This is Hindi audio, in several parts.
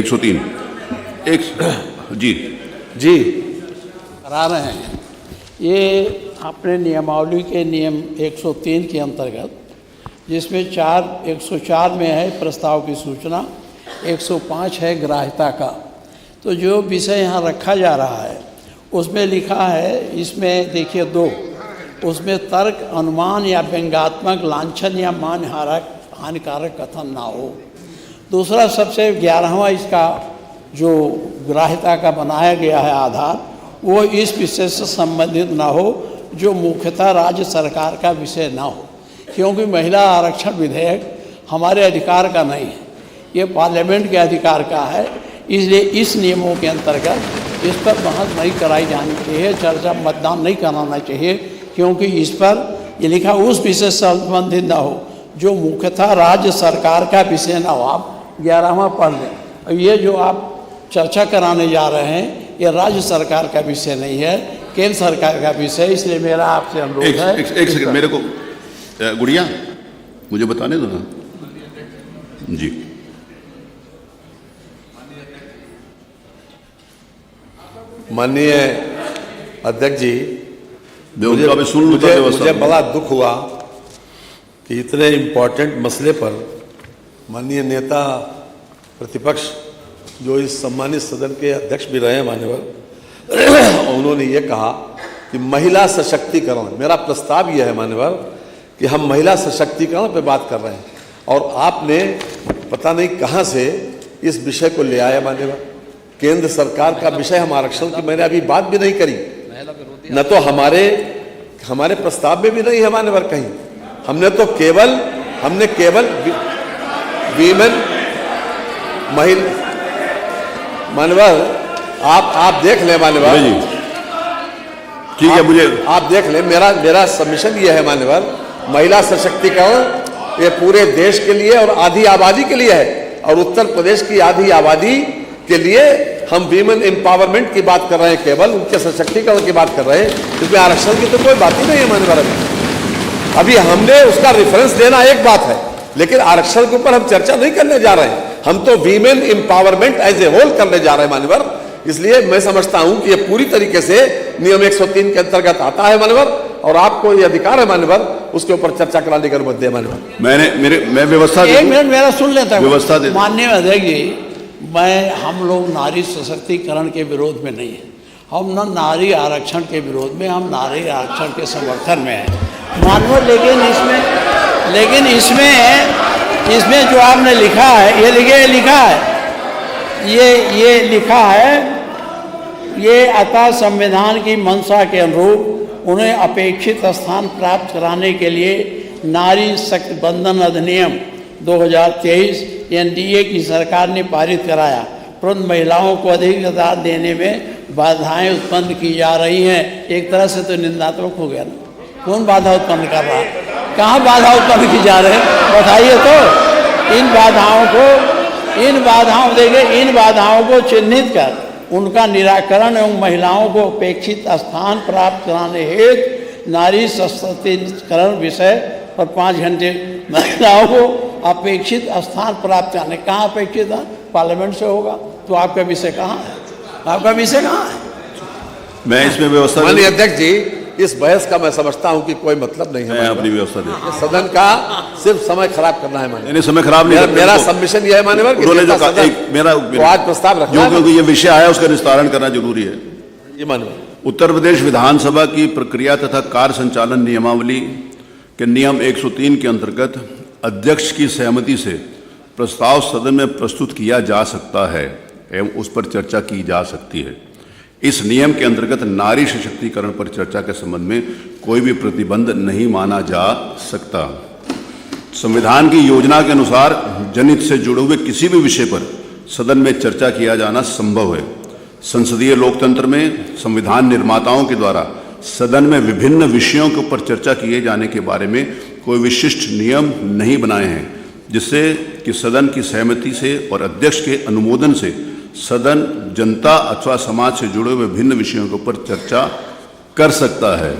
103 एक जी करा रहे हैं। ये अपने नियमावली के नियम 103 के अंतर्गत, जिसमें 104 में है प्रस्ताव की सूचना, 105 है ग्राह्यता का। तो जो विषय यहाँ रखा जा रहा है उसमें लिखा है, इसमें देखिए 2, उसमें तर्क, अनुमान या व्यंग्यात्मक, लांछन या हानिकारक कथन ना हो। दूसरा सबसे 11वां इसका जो ग्राह्यता का बनाया गया है आधार, वो इस विषय से संबंधित ना हो जो मुख्यतः राज्य सरकार का विषय ना हो, क्योंकि महिला आरक्षण विधेयक हमारे अधिकार का नहीं है, ये पार्लियामेंट के अधिकार का है। इसलिए इस नियमों के अंतर्गत इस पर बहस नहीं कराई जानी चाहिए, चर्चा मतदान नहीं कराना चाहिए, क्योंकि इस पर ये लिखा उस विषय से संबंधित ना हो जो मुख्यतः राज्य सरकार का विषय ना हो। आप 11वां पढ़ लें। अब ये जो आप चर्चा कराने जा रहे हैं ये राज्य सरकार का विषय नहीं है, केंद्र सरकार का विषय। इसलिए मेरा आपसे अनुरोध है। एक सेकंड मेरे को गुड़िया मुझे बताने दो ना जी। माननीय अध्यक्ष जी, मुझे बड़ा दुख हुआ कि इतने इम्पोर्टेंट मसले पर माननीय नेता प्रतिपक्ष जो इस सम्मानित सदन के अध्यक्ष भी रहे हैं मान्यवर, उन्होंने ये कहा कि महिला सशक्तिकरण, मेरा प्रस्ताव यह है मान्यवर कि हम महिला सशक्तिकरण पे बात कर रहे हैं और आपने पता नहीं कहाँ से इस विषय को ले आया मान्यवर। केंद्र सरकार का विषय हम आरक्षण की मैंने अभी बात भी नहीं करी, न तो हमारे प्रस्ताव में भी नहीं है मान्यवर कहीं। हमने केवल वीमेन महिला मान्यवर, आप देख लें मान्यवर, ठीक है, मुझे आप देख लें। मेरा सबमिशन ये है मान्यवर, महिला सशक्तिकरण ये पूरे देश के लिए और आधी आबादी के लिए है, और उत्तर प्रदेश की आधी आबादी के लिए हम वीमेन एम्पावरमेंट की बात कर रहे हैं, केवल उनके सशक्तिकरण की बात कर रहे हैं। इसमें आरक्षण की तो कोई बात ही नहीं है मान्यवर। अभी हमने उसका रेफरेंस देना एक बात है, लेकिन आरक्षण के ऊपर हम चर्चा नहीं करने जा रहे हैं। हम तो women empowerment as a whole करने जा रहे हैं मान्यवर। इसलिए मैं समझता हूं कि ये पूरी तरीके से नियम 103 के अंतर्गत आता है मान्यवर, और आपको ये अधिकार है मान्यवर उसके ऊपर चर्चा कराने की अनुमति दे मान्यवर। मैं व्यवस्था एक मिनट मेरा सुन लेता हूं। व्यवस्था दे। माननीय अध्यक्ष जी, हम लोग नारी सशक्तिकरण के विरोध में नहीं है, हम न नारी आरक्षण के विरोध में, हम नारी आरक्षण के समर्थन में हैं मानव। लेकिन इसमें जो आपने लिखा है, ये लिखा है, ये अतः संविधान की मंशा के अनुरूप उन्हें अपेक्षित स्थान प्राप्त कराने के लिए नारी शक्ति बंधन अधिनियम 2023 एनडीए की सरकार ने पारित कराया, परंतु महिलाओं को अधिक अधिकार देने में बाधाएं उत्पन्न की जा रही हैं। एक तरह से तो निंदात्मक हो गया ना। कौन बाधा उत्पन्न कर रहा है? कहाँ बाधा उत्पन्न की जा रही है बताइए तो। इन बाधाओं को चिन्हित कर उनका निराकरण एवं महिलाओं को अपेक्षित स्थान प्राप्त कराने हेतु नारी सशक्तिकरण विषय पर 5 घंटे महिलाओं को अपेक्षित स्थान प्राप्त करने। कहाँ अपेक्षित है? पार्लियामेंट से होगा। तो आपका विषय कहाँ है? मैं इसमें व्यवस्था। माननीय अध्यक्ष जी, इस बहस का मैं समझता हूं कि कोई मतलब नहीं है। मैं अपनी व्यवस्था दे। सदन का सिर्फ समय खराब करना है माननीय। समय खराब नहीं। मेरा सबमिशन यह है मान्यवर कि मेरा आज प्रस्ताव रखना, क्योंकि ये विषय आया उसका निस्तारण करना जरूरी है। ये मान्यवर। उत्तर प्रदेश विधानसभा की प्रक्रिया तथा कार्य संचालन नियमावली के नियम 103 के अंतर्गत अध्यक्ष की सहमति से प्रस्ताव सदन में प्रस्तुत किया जा सकता है एवं उस पर चर्चा की जा सकती है। इस नियम के अंतर्गत नारी सशक्तिकरण पर चर्चा के संबंध में कोई भी प्रतिबंध नहीं माना जा सकता। संविधान की योजना के अनुसार जनहित से जुड़े हुए किसी भी विषय पर सदन में चर्चा किया जाना संभव है। संसदीय लोकतंत्र में संविधान निर्माताओं के द्वारा सदन में विभिन्न विषयों के ऊपर चर्चा किए जाने के बारे में कोई विशिष्ट नियम नहीं बनाए हैं, जिससे कि सदन की सहमति से और अध्यक्ष के अनुमोदन से सदन जनता अथवा समाज से जुड़े हुए विभिन्न विषयों के ऊपर चर्चा कर सकता है।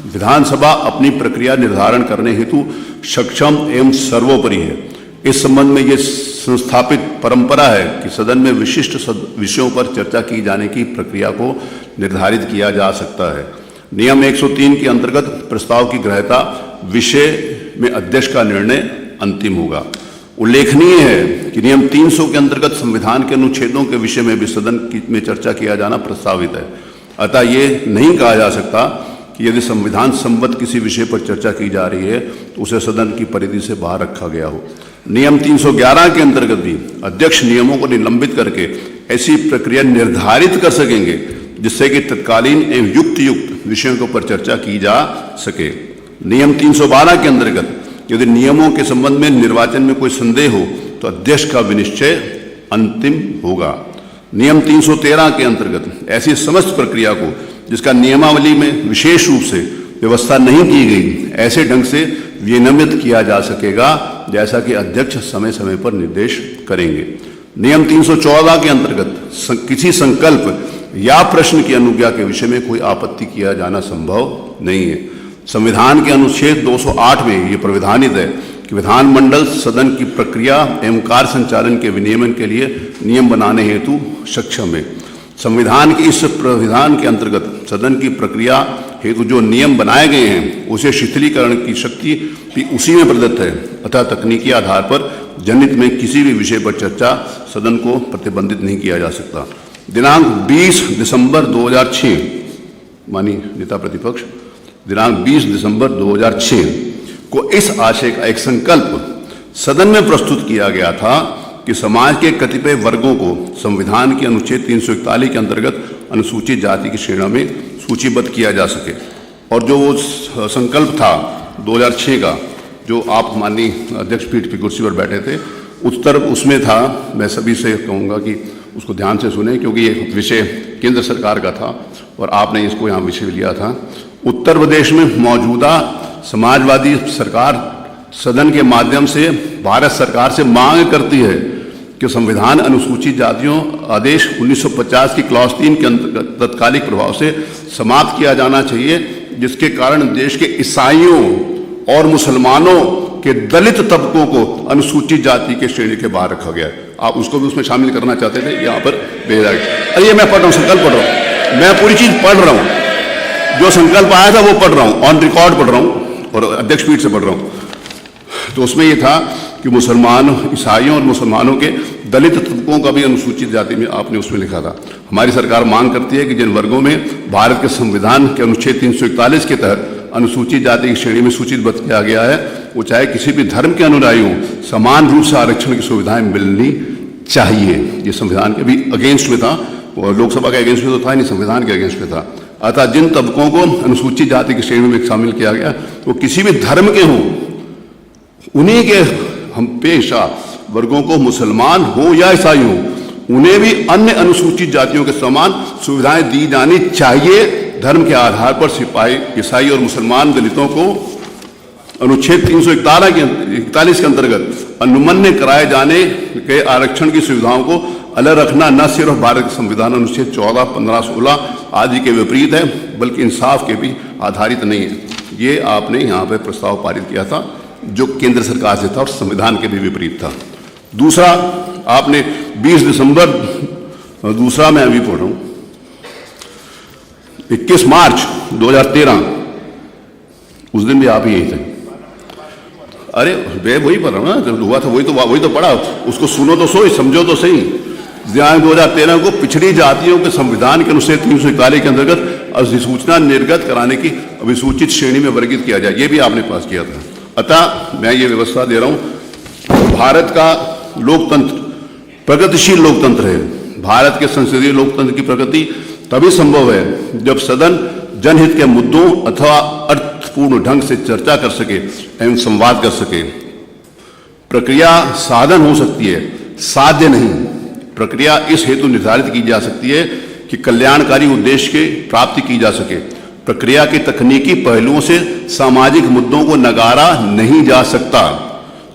विधानसभा अपनी प्रक्रिया निर्धारण करने हेतु सक्षम एवं सर्वोपरि है। इस संबंध में ये संस्थापित परंपरा है कि सदन में विशिष्ट विषयों पर चर्चा की जाने की प्रक्रिया को निर्धारित किया जा सकता है। नियम 103 के अंतर्गत प्रस्ताव की ग्राह्यता विषय में अध्यक्ष का निर्णय अंतिम होगा। उल्लेखनीय है कि नियम 300 के अंतर्गत संविधान के अनुच्छेदों के विषय में भी सदन में चर्चा किया जाना प्रस्तावित है। अतः ये नहीं कहा जा सकता कि यदि संविधान संबद्ध किसी विषय पर चर्चा की जा रही है तो उसे सदन की परिधि से बाहर रखा गया हो। नियम 311 के अंतर्गत भी अध्यक्ष नियमों को निलंबित करके ऐसी प्रक्रिया निर्धारित कर सकेंगे जिससे कि तत्कालीन एवं युक्त विषयों के ऊपर चर्चा की जा सके। नियम 312 के अंतर्गत यदि नियमों के संबंध में निर्वाचन में कोई संदेह हो तो अध्यक्ष का विनिश्चय अंतिम होगा। नियम 313 के अंतर्गत ऐसी समस्त प्रक्रिया को जिसका नियमावली में विशेष रूप से व्यवस्था नहीं की गई ऐसे ढंग से विनियमित किया जा सकेगा जैसा कि अध्यक्ष समय समय पर निर्देश करेंगे। नियम 314 के अंतर्गत किसी संकल्प या प्रश्न की अनुज्ञा के विषय में कोई आपत्ति किया जाना संभव नहीं है। संविधान के अनुच्छेद 208 में ये प्राविधानित है कि विधानमंडल सदन की प्रक्रिया एवं कार्य संचालन के विनियमन के लिए नियम बनाने हेतु सक्षम है। संविधान के इस प्राविधान के अंतर्गत सदन की प्रक्रिया हेतु जो नियम बनाए गए हैं उसे शिथिलीकरण की शक्ति भी उसी में प्रदत्त है। अतः तकनीकी आधार पर जनहित में किसी भी विषय पर चर्चा सदन को प्रतिबंधित नहीं किया जा सकता। दिनांक 20 दिसंबर 2006 माननीय नेता प्रतिपक्ष दिनांक 20 दिसंबर 2006 को इस आशय का एक संकल्प सदन में प्रस्तुत किया गया था कि समाज के कतिपय वर्गों को संविधान के अनुच्छेद 341 के अंतर्गत अनुसूचित जाति की श्रेणी में सूचीबद्ध किया जा सके। और जो वो संकल्प था 2006 का, जो आप माननीय अध्यक्ष पीठ की कुर्सी पर बैठे थे, उत्तर उसमें था, मैं सभी से कहूँगा कि उसको ध्यान से सुने क्योंकि ये विषय केंद्र सरकार का था और आपने इसको यहाँ विषय लिया था। उत्तर प्रदेश में मौजूदा समाजवादी सरकार सदन के माध्यम से भारत सरकार से मांग करती है कि संविधान अनुसूचित जातियों आदेश 1950 की क्लॉज 3 के अंतर्गत तत्कालिक प्रभाव से समाप्त किया जाना चाहिए, जिसके कारण देश के ईसाइयों और मुसलमानों के दलित तबकों को अनुसूचित जाति के श्रेणी के बाहर रखा गया है। आप उसको भी उसमें शामिल करना चाहते थे, यहाँ पर भेजा गया। अरे मैं पढ़ रहा हूँ, संकल्प पढ़ रहा हूँ, मैं पूरी चीज पढ़ रहा हूँ, जो संकल्प आया था वो पढ़ रहा हूँ, ऑन रिकॉर्ड पढ़ रहा हूँ और अध्यक्ष पीठ से पढ़ रहा हूँ। तो उसमें ये था कि मुसलमान ईसाइयों और मुसलमानों के दलित तबकों का भी अनुसूचित जाति में आपने उसमें लिखा था। हमारी सरकार मांग करती है कि जिन वर्गों में भारत के संविधान के अनुच्छेद 341 के तहत अनुसूचित जाति की श्रेणी में सूचीबद्ध किया गया है, वो चाहे किसी भी धर्म के अनुयायी हो, समान रूप से आरक्षण की सुविधाएं मिलनी चाहिए। ये संविधान के भी अगेंस्ट में था, लोकसभा के अगेंस्ट में तो था नहीं, संविधान के अगेंस्ट में था। अतः जिन तबकों को अनुसूचित जाति की श्रेणी में शामिल किया गया वो किसी भी धर्म के हों, उन्हीं के हम पेशा वर्गों को, मुसलमान हो या ईसाई हो, उन्हें भी अन्य अनुसूचित जातियों के समान सुविधाएं दी जानी चाहिए। धर्म के आधार पर सिपाही, ईसाई और मुसलमान दलितों को अनुच्छेद 341 के अंतर्गत अनुमन्य कराए जाने के आरक्षण की सुविधाओं को अलग रखना न सिर्फ भारत के संविधान अनुच्छेद 14, 15, 16 आदि के विपरीत है, बल्कि इंसाफ के भी आधारित नहीं है। ये आपने यहाँ पे प्रस्ताव पारित किया था जो केंद्र सरकार से था और संविधान के भी विपरीत था। दूसरा, आपने 20 दिसंबर, दूसरा मैं अभी पढ़ रहा हूँ, 21 मार्च 2013, उस दिन भी आप ही यही थे। अरे मैं वही पढ़ रहा हूँ ना, जब हुआ था वही तो पढ़ा, उसको सुनो तो सही, समझो तो सही। दिनांक 2013 को पिछड़ी जातियों के संविधान के अनुच्छेद 341 के अंतर्गत अधिसूचना निर्गत कराने की अभिसूचित श्रेणी में वर्गीकृत किया जाए, ये भी आपने पास किया था। अतः मैं ये व्यवस्था दे रहा हूँ, भारत का लोकतंत्र प्रगतिशील लोकतंत्र है। भारत के संसदीय लोकतंत्र की प्रगति तभी संभव है जब सदन जनहित के मुद्दों अथवा अर्थपूर्ण ढंग से चर्चा कर सके एवं संवाद कर सके। प्रक्रिया साधन हो सकती है, साध्य नहीं। प्रक्रिया इस हेतु निर्धारित की जा सकती है कि कल्याणकारी उद्देश्य की प्राप्ति की जा सके। प्रक्रिया के तकनीकी पहलुओं से सामाजिक मुद्दों को नकारा नहीं जा सकता।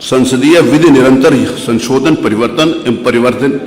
संसदीय विधि निरंतर संशोधन, परिवर्तन एवं परिवर्तन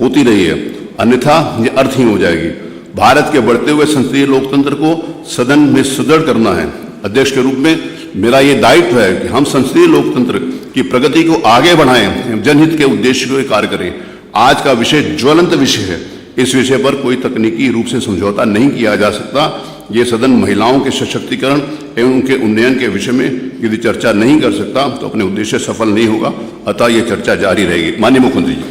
होती रही है, अन्यथा ये अर्थहीन हो जाएगी। भारत के बढ़ते हुए संसदीय लोकतंत्र को सदन में सुदृढ़ करना है। अध्यक्ष के रूप में मेरा ये दायित्व है कि हम संसदीय लोकतंत्र कि प्रगति को आगे बढ़ाएं, जनहित के उद्देश्य को कार्य करें। आज का विषय ज्वलंत विषय है। इस विषय पर कोई तकनीकी रूप से समझौता नहीं किया जा सकता। ये सदन महिलाओं के सशक्तिकरण एवं उनके उन्नयन के विषय में यदि चर्चा नहीं कर सकता तो अपने उद्देश्य सफल नहीं होगा। अतः ये चर्चा जारी रहेगी। माननीय मुख्यमंत्री जी।